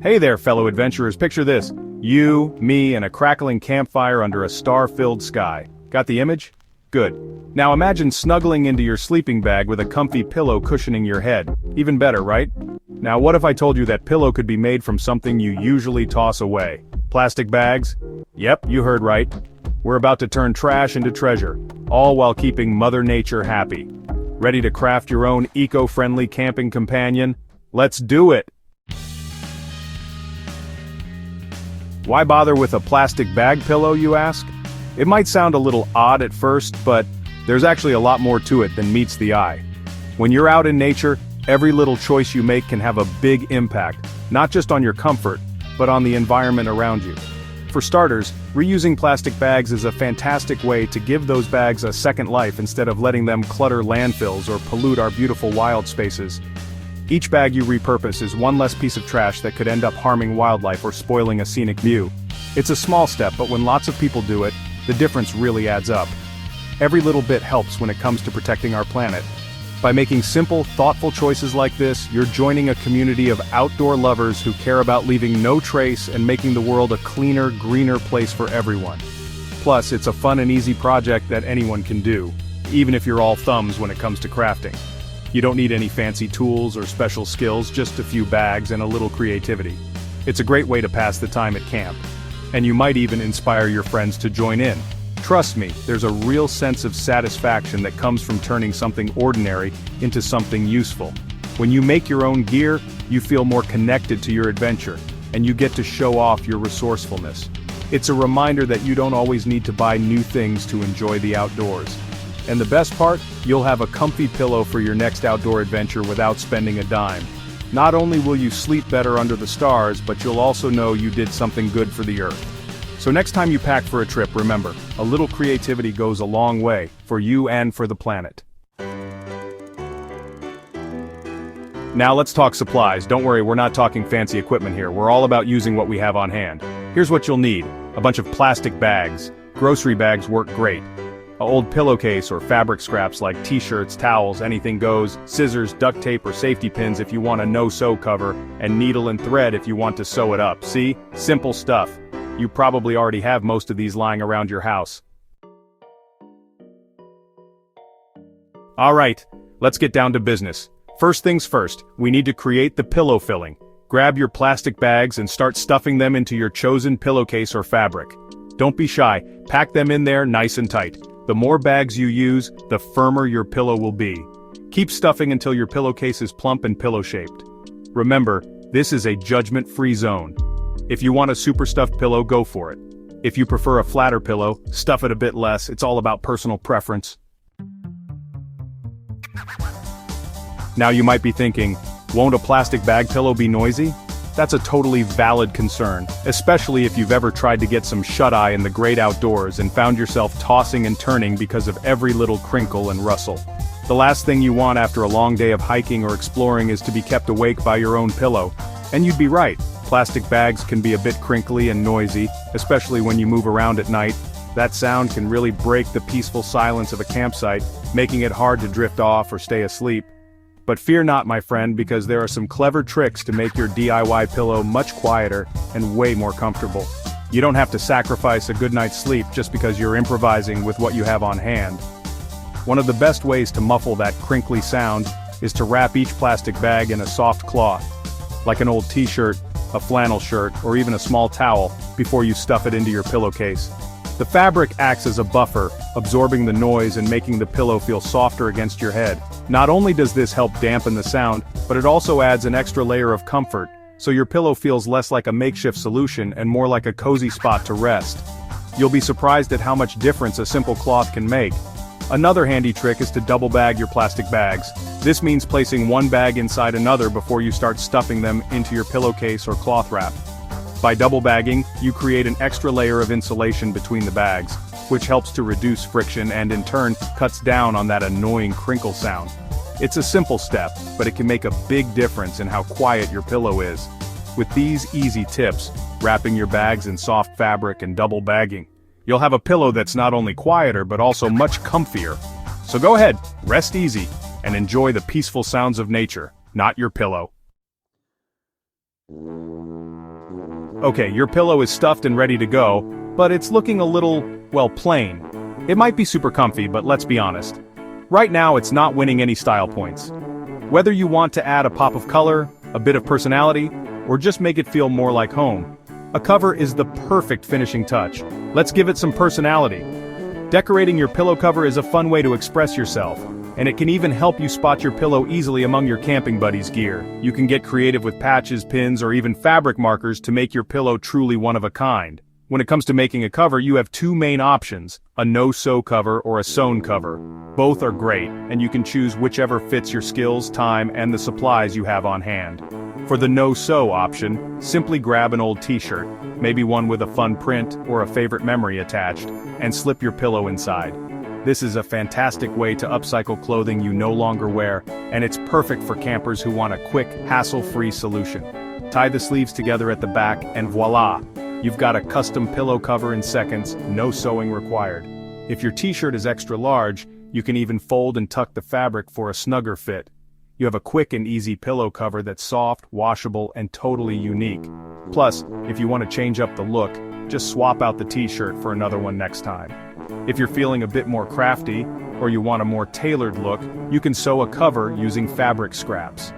Hey there, fellow adventurers, picture this. You, me, and a crackling campfire under a star-filled sky. Got the image? Good. Now imagine snuggling into your sleeping bag with a comfy pillow cushioning your head. Even better, right? Now what if I told you that pillow could be made from something you usually toss away? Plastic bags? Yep, you heard right. We're about to turn trash into treasure, all while keeping Mother Nature happy. Ready to craft your own eco-friendly camping companion? Let's do it! Why bother with a plastic bag pillow, you ask? It might sound a little odd at first, but there's actually a lot more to it than meets the eye. When you're out in nature, every little choice you make can have a big impact, not just on your comfort, but on the environment around you. For starters, reusing plastic bags is a fantastic way to give those bags a second life instead of letting them clutter landfills or pollute our beautiful wild spaces. Each bag you repurpose is one less piece of trash that could end up harming wildlife or spoiling a scenic view. It's a small step, but when lots of people do it, the difference really adds up. Every little bit helps when it comes to protecting our planet. By making simple, thoughtful choices like this, you're joining a community of outdoor lovers who care about leaving no trace and making the world a cleaner, greener place for everyone. Plus, it's a fun and easy project that anyone can do, even if you're all thumbs when it comes to crafting. You don't need any fancy tools or special skills, just a few bags and a little creativity. It's a great way to pass the time at camp. And you might even inspire your friends to join in. Trust me, there's a real sense of satisfaction that comes from turning something ordinary into something useful. When you make your own gear, you feel more connected to your adventure, and you get to show off your resourcefulness. It's a reminder that you don't always need to buy new things to enjoy the outdoors. And the best part, you'll have a comfy pillow for your next outdoor adventure without spending a dime. Not only will you sleep better under the stars, but you'll also know you did something good for the earth. So next time you pack for a trip, remember, a little creativity goes a long way, for you and for the planet. Now let's talk supplies. Don't worry, we're not talking fancy equipment here. We're all about using what we have on hand. Here's what you'll need: a bunch of plastic bags. Grocery bags work great. An old pillowcase or fabric scraps like t-shirts, towels, anything goes, scissors, duct tape or safety pins if you want a no-sew cover, and needle and thread if you want to sew it up. See? Simple stuff. You probably already have most of these lying around your house. Alright, let's get down to business. First things first, we need to create the pillow filling. Grab your plastic bags and start stuffing them into your chosen pillowcase or fabric. Don't be shy, pack them in there nice and tight. The more bags you use, the firmer your pillow will be. Keep stuffing until your pillowcase is plump and pillow-shaped. Remember, this is a judgment-free zone. If you want a super stuffed pillow, go for it. If you prefer a flatter pillow, stuff it a bit less. It's all about personal preference. Now you might be thinking, won't a plastic bag pillow be noisy? That's a totally valid concern, especially if you've ever tried to get some shut-eye in the great outdoors and found yourself tossing and turning because of every little crinkle and rustle. The last thing you want after a long day of hiking or exploring is to be kept awake by your own pillow. And you'd be right, plastic bags can be a bit crinkly and noisy, especially when you move around at night. That sound can really break the peaceful silence of a campsite, making it hard to drift off or stay asleep. But fear not, my friend, because there are some clever tricks to make your DIY pillow much quieter and way more comfortable. You don't have to sacrifice a good night's sleep just because you're improvising with what you have on hand. One of the best ways to muffle that crinkly sound is to wrap each plastic bag in a soft cloth, like an old t-shirt, a flannel shirt, or even a small towel, before you stuff it into your pillowcase. The fabric acts as a buffer, absorbing the noise and making the pillow feel softer against your head. Not only does this help dampen the sound, but it also adds an extra layer of comfort, so your pillow feels less like a makeshift solution and more like a cozy spot to rest. You'll be surprised at how much difference a simple cloth can make. Another handy trick is to double bag your plastic bags. This means placing one bag inside another before you start stuffing them into your pillowcase or cloth wrap. By double bagging, you create an extra layer of insulation between the bags, which helps to reduce friction and in turn cuts down on that annoying crinkle sound. It's a simple step, but it can make a big difference in how quiet your pillow is. With these easy tips, wrapping your bags in soft fabric and double bagging, you'll have a pillow that's not only quieter but also much comfier. So go ahead, rest easy, and enjoy the peaceful sounds of nature, not your pillow. Okay, your pillow is stuffed and ready to go, but it's looking a little, well, plain. It might be super comfy, but let's be honest. Right now it's not winning any style points. Whether you want to add a pop of color, a bit of personality, or just make it feel more like home, a cover is the perfect finishing touch. Let's give it some personality. Decorating your pillow cover is a fun way to express yourself, and it can even help you spot your pillow easily among your camping buddies' gear. You can get creative with patches, pins, or even fabric markers to make your pillow truly one of a kind. When it comes to making a cover, you have two main options, a no-sew cover or a sewn cover. Both are great, and you can choose whichever fits your skills, time, and the supplies you have on hand. For the no-sew option, simply grab an old t-shirt, maybe one with a fun print or a favorite memory attached, and slip your pillow inside. This is a fantastic way to upcycle clothing you no longer wear, and it's perfect for campers who want a quick, hassle-free solution. Tie the sleeves together at the back and voila! You've got a custom pillow cover in seconds, no sewing required. If your t-shirt is extra large, you can even fold and tuck the fabric for a snugger fit. You have a quick and easy pillow cover that's soft, washable, and totally unique. Plus, if you want to change up the look, just swap out the t-shirt for another one next time. If you're feeling a bit more crafty, or you want a more tailored look, you can sew a cover using fabric scraps.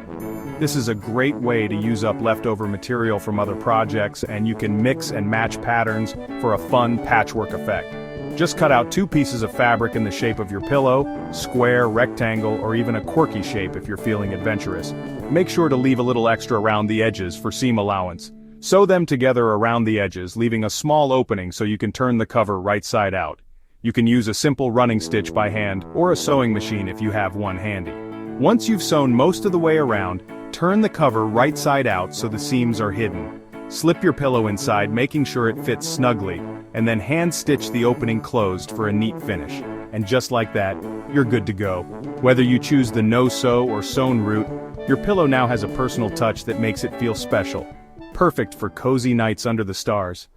This is a great way to use up leftover material from other projects, and you can mix and match patterns for a fun patchwork effect. Just cut out two pieces of fabric in the shape of your pillow, square, rectangle, or even a quirky shape if you're feeling adventurous. Make sure to leave a little extra around the edges for seam allowance. Sew them together around the edges, leaving a small opening so you can turn the cover right side out. You can use a simple running stitch by hand, or a sewing machine if you have one handy. Once you've sewn most of the way around, turn the cover right side out so the seams are hidden. Slip your pillow inside, making sure it fits snugly, and then hand stitch the opening closed for a neat finish. And just like that, you're good to go. Whether you choose the no-sew or sewn route, your pillow now has a personal touch that makes it feel special. Perfect for cozy nights under the stars.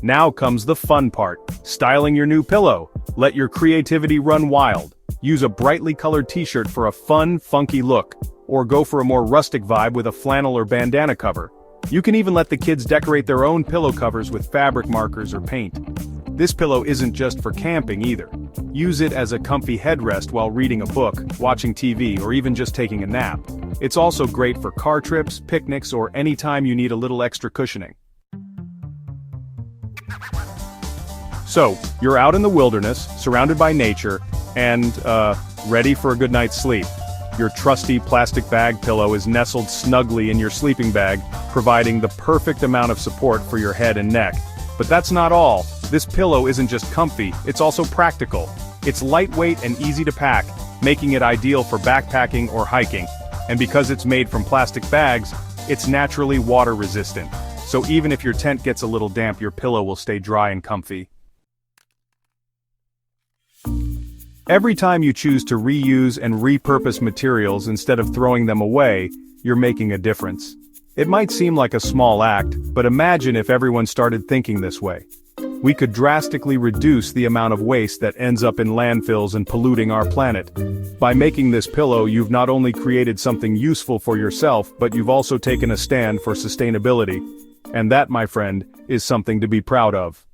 Now comes the fun part, styling your new pillow. Let your creativity run wild. Use a brightly colored t-shirt for a fun, funky look, or go for a more rustic vibe with a flannel or bandana cover. You can even let the kids decorate their own pillow covers with fabric markers or paint. This pillow isn't just for camping either. Use it as a comfy headrest while reading a book, watching TV, or even just taking a nap. It's also great for car trips, picnics, or any time you need a little extra cushioning. So, you're out in the wilderness, surrounded by nature, and, ready for a good night's sleep. Your trusty plastic bag pillow is nestled snugly in your sleeping bag, providing the perfect amount of support for your head and neck. But that's not all. This pillow isn't just comfy, it's also practical. It's lightweight and easy to pack, making it ideal for backpacking or hiking. And because it's made from plastic bags, it's naturally water resistant. So even if your tent gets a little damp, your pillow will stay dry and comfy. Every time you choose to reuse and repurpose materials instead of throwing them away, you're making a difference. It might seem like a small act, but imagine if everyone started thinking this way. We could drastically reduce the amount of waste that ends up in landfills and polluting our planet. By making this pillow, you've not only created something useful for yourself, but you've also taken a stand for sustainability. And that, my friend, is something to be proud of.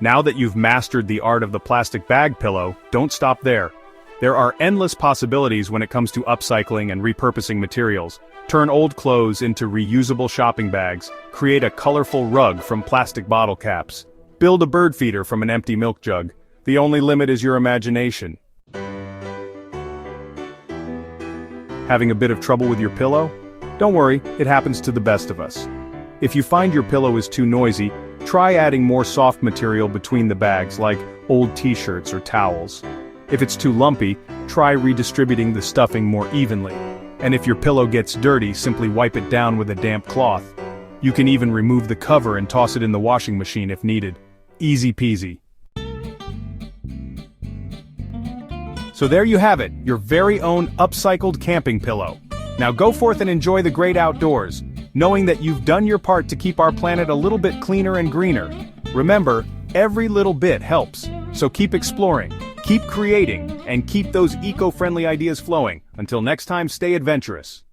Now that you've mastered the art of the plastic bag pillow, don't stop there. There are endless possibilities when it comes to upcycling and repurposing materials. Turn old clothes into reusable shopping bags, create a colorful rug from plastic bottle caps, build a bird feeder from an empty milk jug. The only limit is your imagination. Having a bit of trouble with your pillow? Don't worry, it happens to the best of us. If you find your pillow is too noisy, try adding more soft material between the bags, like old t-shirts or towels. If it's too lumpy, try redistributing the stuffing more evenly. And if your pillow gets dirty, simply wipe it down with a damp cloth. You can even remove the cover and toss it in the washing machine if needed. Easy peasy. So there you have it, your very own upcycled camping pillow. Now go forth and enjoy the great outdoors, knowing that you've done your part to keep our planet a little bit cleaner and greener. Remember, every little bit helps, so keep exploring. Keep creating, and keep those eco-friendly ideas flowing. Until next time, stay adventurous.